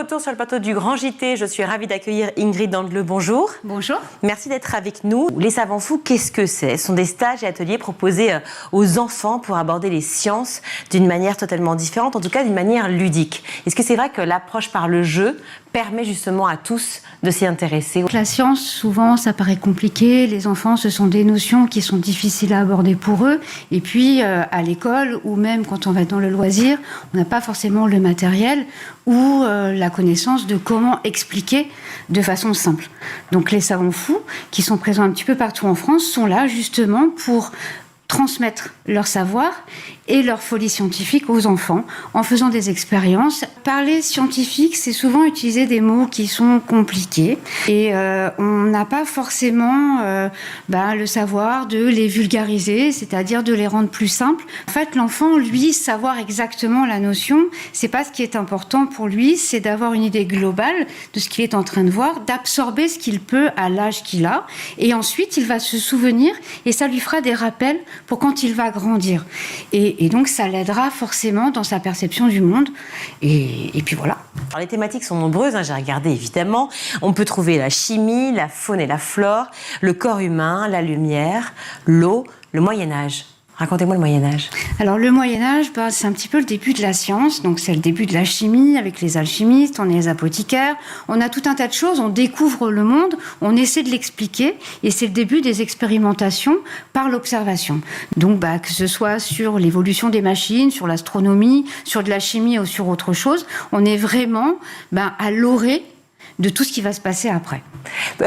retour sur le plateau du Grand JT. Je suis ravie d'accueillir Ingrid Dandeleu. Bonjour. Bonjour. Merci d'être avec nous. Les savants fous, qu'est-ce que c'est? Ce sont des stages et ateliers proposés aux enfants pour aborder les sciences d'une manière totalement différente, en tout cas d'une manière ludique. Est-ce que c'est vrai que l'approche par le jeu permet justement à tous de s'y intéresser? La science, souvent, ça paraît compliqué. Les enfants, ce sont des notions qui sont difficiles à aborder pour eux. Et puis, à l'école, ou même quand on va dans le loisir, on n'a pas forcément le matériel ou la connaissance de comment expliquer de façon simple. Donc, les savants fous, qui sont présents un petit peu partout en France, sont là justement pour transmettre leur savoir et leur folie scientifique aux enfants en faisant des expériences. Parler scientifique, c'est souvent utiliser des mots qui sont compliqués et on n'a pas forcément le savoir de les vulgariser, c'est-à-dire de les rendre plus simples. En fait, l'enfant, lui, savoir exactement la notion, c'est pas ce qui est important pour lui, c'est d'avoir une idée globale de ce qu'il est en train de voir, d'absorber ce qu'il peut à l'âge qu'il a, et ensuite il va se souvenir et ça lui fera des rappels pour quand il va grandir. Et donc, ça l'aidera forcément dans sa perception du monde. Et puis voilà. Alors, les thématiques sont nombreuses, j'ai regardé évidemment. On peut trouver la chimie, la faune et la flore, le corps humain, la lumière, l'eau, le Moyen-Âge. Racontez-moi le Moyen-Âge. Alors, le Moyen-Âge, c'est un petit peu le début de la science. Donc, c'est le début de la chimie avec les alchimistes, on est les apothicaires. On a tout un tas de choses, on découvre le monde, on essaie de l'expliquer. Et c'est le début des expérimentations par l'observation. Donc, que ce soit sur l'évolution des machines, sur l'astronomie, sur de la chimie ou sur autre chose, on est vraiment à l'orée de tout ce qui va se passer après.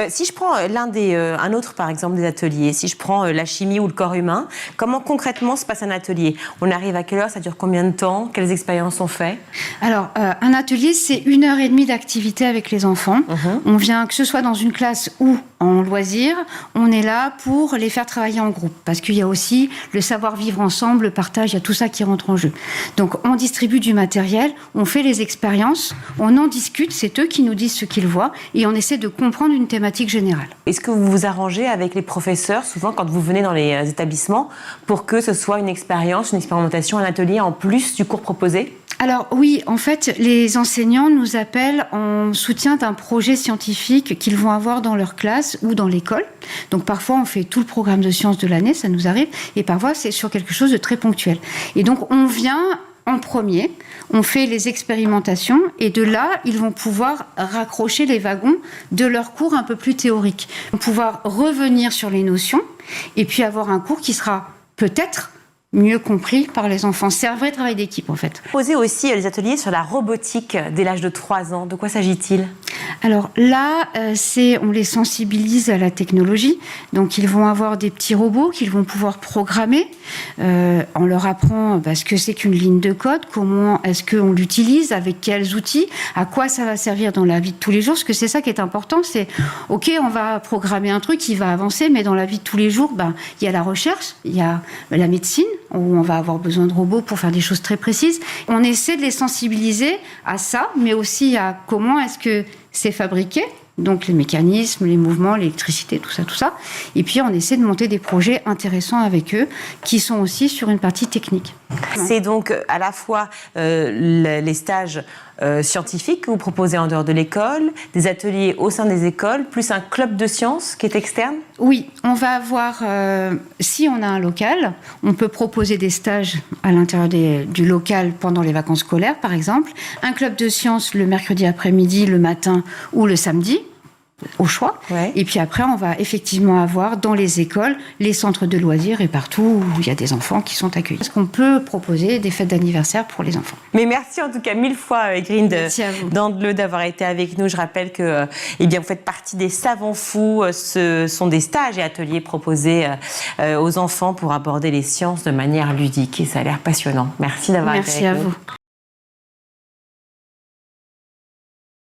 Si je prends un autre, par exemple, des ateliers, si je prends la chimie ou le corps humain, comment concrètement se passe un atelier? On arrive à quelle heure? Ça dure combien de temps? Quelles expériences on fait? Alors, un atelier, c'est 1h30 d'activité avec les enfants. On vient, que ce soit dans une classe ou en loisir, on est là pour les faire travailler en groupe. Parce qu'il y a aussi le savoir-vivre ensemble, le partage, il y a tout ça qui rentre en jeu. Donc, on distribue du matériel, on fait les expériences, on en discute, c'est eux qui nous disent ce qu'ils voient, et on essaie de comprendre une thématique générale. Est-ce que vous vous arrangez avec les professeurs, souvent quand vous venez dans les établissements, pour que ce soit une expérience, une expérimentation, un atelier en plus du cours proposé? Alors oui, en fait, les enseignants nous appellent en soutien d'un projet scientifique qu'ils vont avoir dans leur classe ou dans l'école. Donc parfois, on fait tout le programme de sciences de l'année, ça nous arrive, et parfois, c'est sur quelque chose de très ponctuel. Et donc, on vient en premier, on fait les expérimentations, et de là, ils vont pouvoir raccrocher les wagons de leur cours un peu plus théorique. Ils vont pouvoir revenir sur les notions, et puis avoir un cours qui sera peut-être mieux compris par les enfants. C'est un vrai travail d'équipe, en fait. Posez aussi les ateliers sur la robotique dès l'âge de 3 ans. De quoi s'agit-il? Alors là, on les sensibilise à la technologie. Donc, ils vont avoir des petits robots qu'ils vont pouvoir programmer. On leur apprend ce que c'est qu'une ligne de code, comment est-ce qu'on l'utilise, avec quels outils, à quoi ça va servir dans la vie de tous les jours. Parce que c'est ça qui est important, c'est, OK, on va programmer un truc qui va avancer, mais dans la vie de tous les jours, il y a la recherche, il y a la médecine, où on va avoir besoin de robots pour faire des choses très précises. On essaie de les sensibiliser à ça, mais aussi à comment est-ce que c'est fabriqué, donc les mécanismes, les mouvements, l'électricité, tout ça. Et puis, on essaie de monter des projets intéressants avec eux, qui sont aussi sur une partie technique. C'est donc à la fois les stages scientifiques que vous proposez en dehors de l'école, des ateliers au sein des écoles, plus un club de sciences qui est externe? Oui, on va avoir, si on a un local, on peut proposer des stages à l'intérieur du local pendant les vacances scolaires, par exemple. Un club de sciences le mercredi après-midi, le matin ou le samedi, au choix. Ouais. Et puis après, on va effectivement avoir dans les écoles, les centres de loisirs et partout où il y a des enfants qui sont accueillis. Est-ce qu'on peut proposer des fêtes d'anniversaire pour les enfants? Mais merci en tout cas 1000 fois, Ingrid Dandeleu, d'avoir été avec nous. Je rappelle que vous faites partie des savants fous. Ce sont des stages et ateliers proposés aux enfants pour aborder les sciences de manière ludique. Et ça a l'air passionnant. Merci d'avoir été avec nous. Merci à vous.